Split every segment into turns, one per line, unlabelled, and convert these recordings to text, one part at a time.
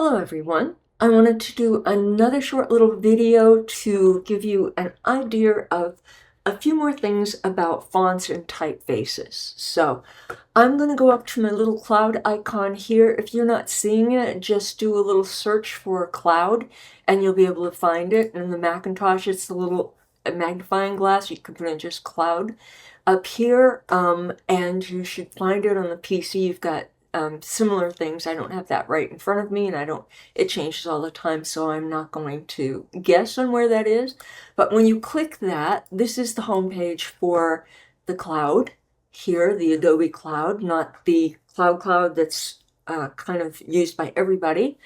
Hello everyone. I wanted to do another short little video to give you an idea of a few more things about fonts and typefaces. So I'm going to go up to my little cloud icon here. If you're not seeing it, just do a little search for cloud and you'll be able to find it. In the Macintosh, it's the little magnifying glass. You can put in just cloud up here, and you should find it on the PC. You've got similar things. I don't have that right in front of me, and it changes all the time, so I'm not going to guess on where that is. But when you click that, this is the home page for the cloud here, the Adobe Cloud, not the cloud that's kind of used by everybody.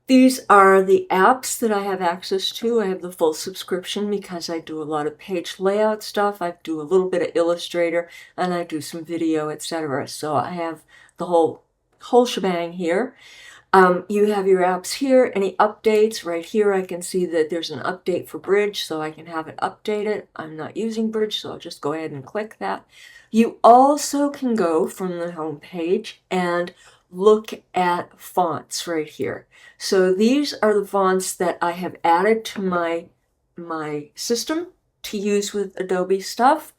These are the apps that I have access to. I have the full subscription because I do a lot of page layout stuff. I do a little bit of Illustrator, and I do some video, etc. So I have the whole shebang here. You have your apps here. Any updates? Right here I can see that there's an update for Bridge, so I can have it updated. I'm not using Bridge, so I'll just go ahead and click that. You also can go from the home page and look at fonts right here. So these are the fonts that I have added to my system to use with Adobe stuff.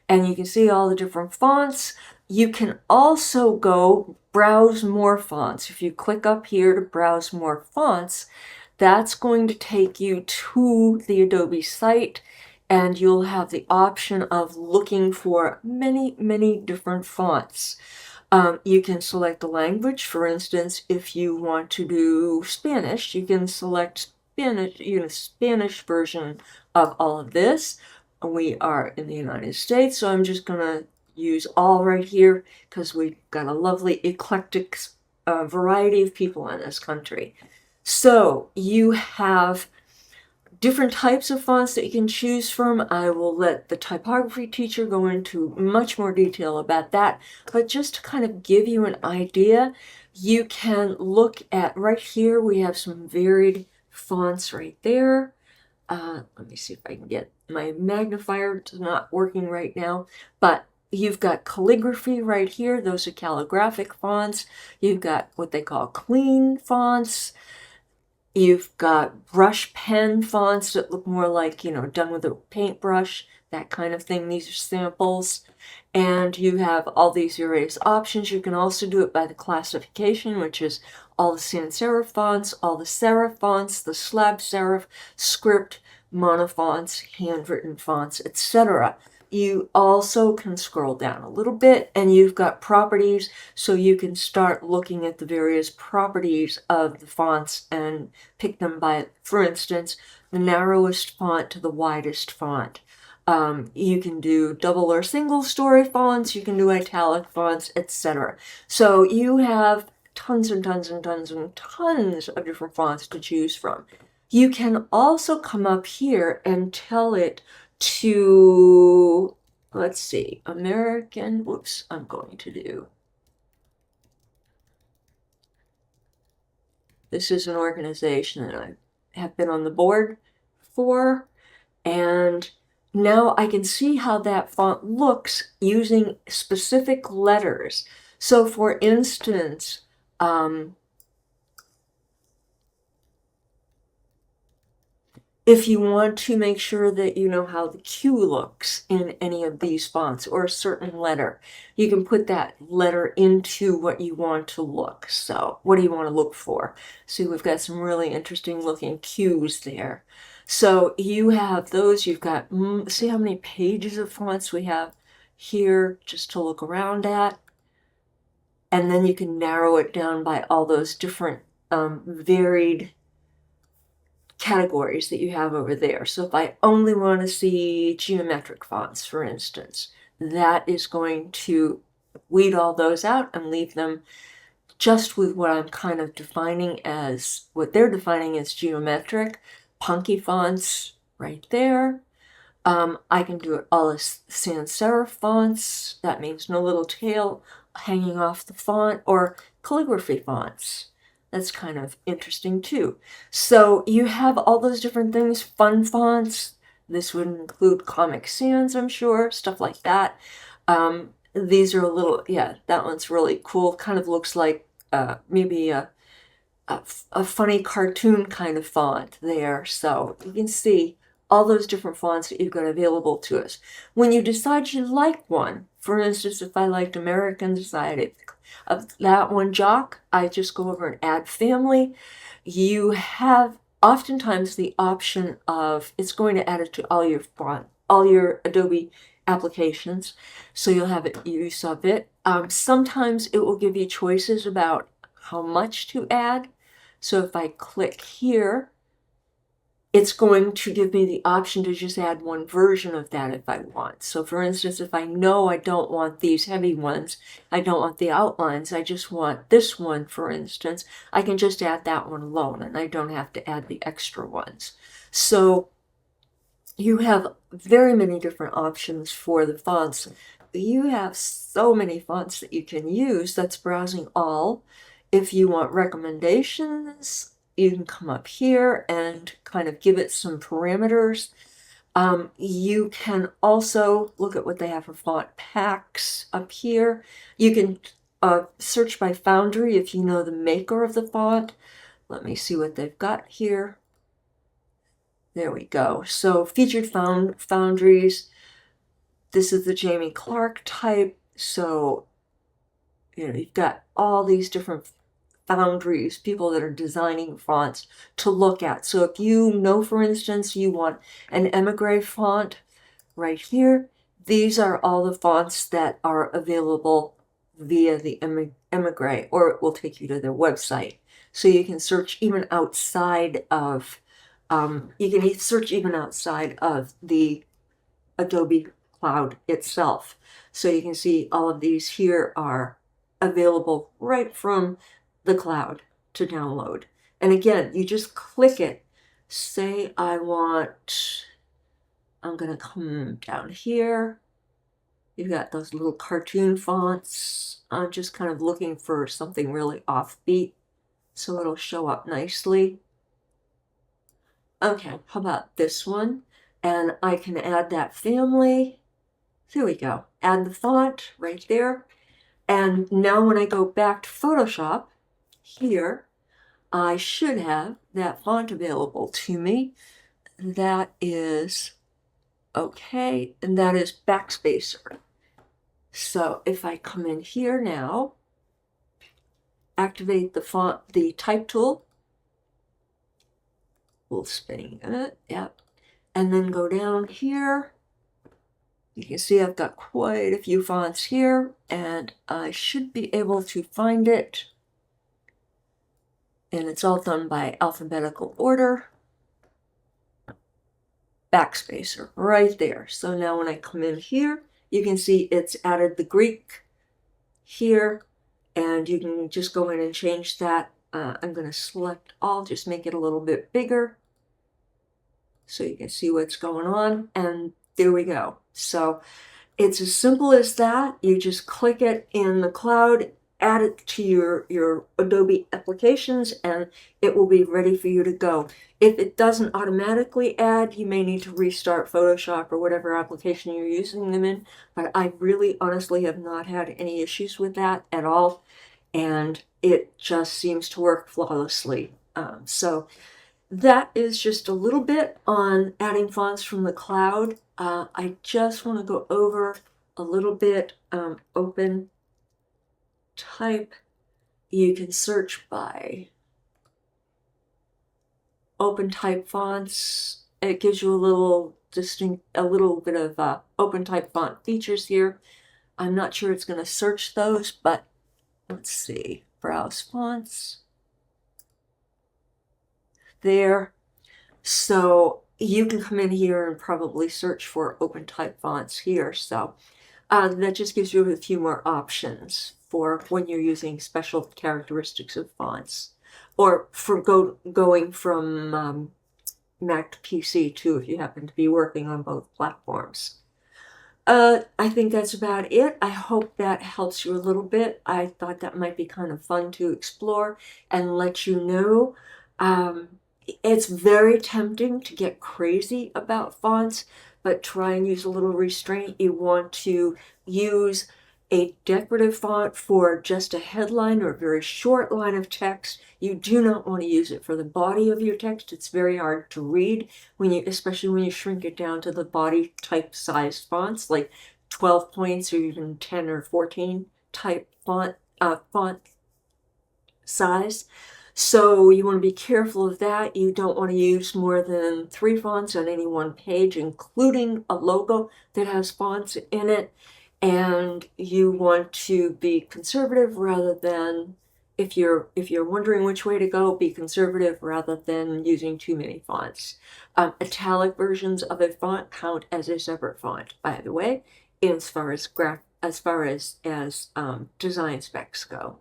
And you can see all the different fonts. You can also go browse more fonts. If you click up here to browse more fonts, that's going to take you to the Adobe site, and you'll have the option of looking for many, many different fonts. You can select a language. For instance, if you want to do Spanish, you can select Spanish, Spanish version of all of this. We are in the United States, so I'm just going to use all right here because we've got a lovely eclectic variety of people in this country. So you have different types of fonts that you can choose from. I will let the typography teacher go into much more detail about that, but just to kind of give you an idea, you can look at right here. We have some varied fonts right there. Let me see if I can get my magnifier. It's not working right now, but you've got calligraphy right here. Those are calligraphic fonts. You've got what they call clean fonts. You've got brush pen fonts that look more like, done with a paintbrush, that kind of thing. These are samples. And you have all these various options. You can also do it by the classification, which is all the sans serif fonts, all the serif fonts, the slab serif, script, monofonts, handwritten fonts, etc. You also can scroll down a little bit, and you've got properties, so you can start looking at the various properties of the fonts and pick them by, for instance, the narrowest font to the widest font. You can do double or single story fonts, you can do italic fonts, etc. So you have tons and tons and tons and tons of different fonts to choose from. You can also come up here and tell it to, let's see, American, whoops, I'm going to do, this is an organization that I have been on the board for, and now I can see how that font looks using specific letters. So for instance, if you want to make sure that you know how the Q looks in any of these fonts or a certain letter, you can put that letter into what you want to look. So what do you want to look for? See, we've got some really interesting looking Qs there. So you have those. You've got, see how many pages of fonts we have here just to look around at. And then you can narrow it down by all those different varied categories that you have over there. So if I only want to see geometric fonts, for instance, that is going to weed all those out and leave them just with what I'm kind of defining as, what they're defining as geometric. Punky fonts right there. I can do it all as sans serif fonts. That means no little tail hanging off the font, or calligraphy fonts. That's kind of interesting too. So you have all those different things, fun fonts. This would include Comic Sans, I'm sure, stuff like that. These are a little, yeah, that one's really cool. Kind of looks like maybe a a funny cartoon kind of font there. So you can see all those different fonts that you've got available to us. When you decide you like one, for instance, if I liked American Society of that one, Jock, I just go over and add family. You have oftentimes the option of, it's going to add it to all your all your Adobe applications. So you'll have it use of it. Sometimes it will give you choices about how much to add. So if I click here, it's going to give me the option to just add one version of that if I want. So for instance, if I know I don't want these heavy ones, I don't want the outlines, I just want this one, for instance, I can just add that one alone and I don't have to add the extra ones. So you have very many different options for the fonts. You have so many fonts that you can use. That's browsing all. If you want recommendations, you can come up here and kind of give it some parameters. You can also look at what they have for font packs up here. You can search by Foundry if you know the maker of the font. Let me see what they've got here. There we go. So featured foundries. This is the Jamie Clark type. So, you know, you've got all these different foundries, people that are designing fonts to look at. So if you know, for instance, you want an Emigre font right here, these are all the fonts that are available via the Emigre, or it will take you to their website. So you can search even outside of, search even outside of the Adobe Cloud itself. So you can see all of these here are available right from the cloud to download. And again, you just click it. Say I'm going to come down here. You've got those little cartoon fonts. I'm just kind of looking for something really offbeat, so it'll show up nicely. Okay, how about this one? And I can add that family. There we go. Add the font right there. And now when I go back to Photoshop, here, I should have that font available to me. That is, okay, and that is Backspacer. So if I come in here now, activate the font, the type tool, we'll spin it, yep, and then go down here. You can see I've got quite a few fonts here, and I should be able to find it. And it's all done by alphabetical order. Backspacer right there. So now when I come in here, you can see it's added the Greek here, and you can just go in and change that. I'm going to select all, just make it a little bit bigger so you can see what's going on, and there we go. So it's as simple as that. You just click it in the cloud, add it to your Adobe applications, and it will be ready for you to go. If it doesn't automatically add, you may need to restart Photoshop or whatever application you're using them in, but I really honestly have not had any issues with that at all, and it just seems to work flawlessly. So that is just a little bit on adding fonts from the cloud. I just want to go over a little bit open type. You can search by open type fonts. It gives you a little bit of open type font features here. I'm not sure it's going to search those, but let's see. Browse fonts. There. So you can come in here and probably search for open type fonts here. So that just gives you a few more options for when you're using special characteristics of fonts, or for going from Mac to PC too, if you happen to be working on both platforms. I think that's about it. I hope that helps you a little bit. I thought that might be kind of fun to explore and let you know. It's very tempting to get crazy about fonts, but try and use a little restraint. You want to use a decorative font for just a headline or a very short line of text. You do not want to use it for the body of your text. It's very hard to read especially when you shrink it down to the body type sized fonts, like 12 points or even 10 or 14 type font size. So you want to be careful of that. You don't want to use more than 3 fonts on any one page, including a logo that has fonts in it. And you want to be conservative rather than, if you're wondering which way to go, be conservative rather than using too many fonts. Italic versions of a font count as a separate font, by the way, as far as design specs go.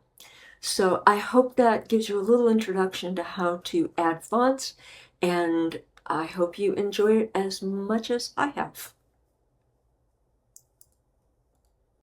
So I hope that gives you a little introduction to how to add fonts, and I hope you enjoy it as much as I have.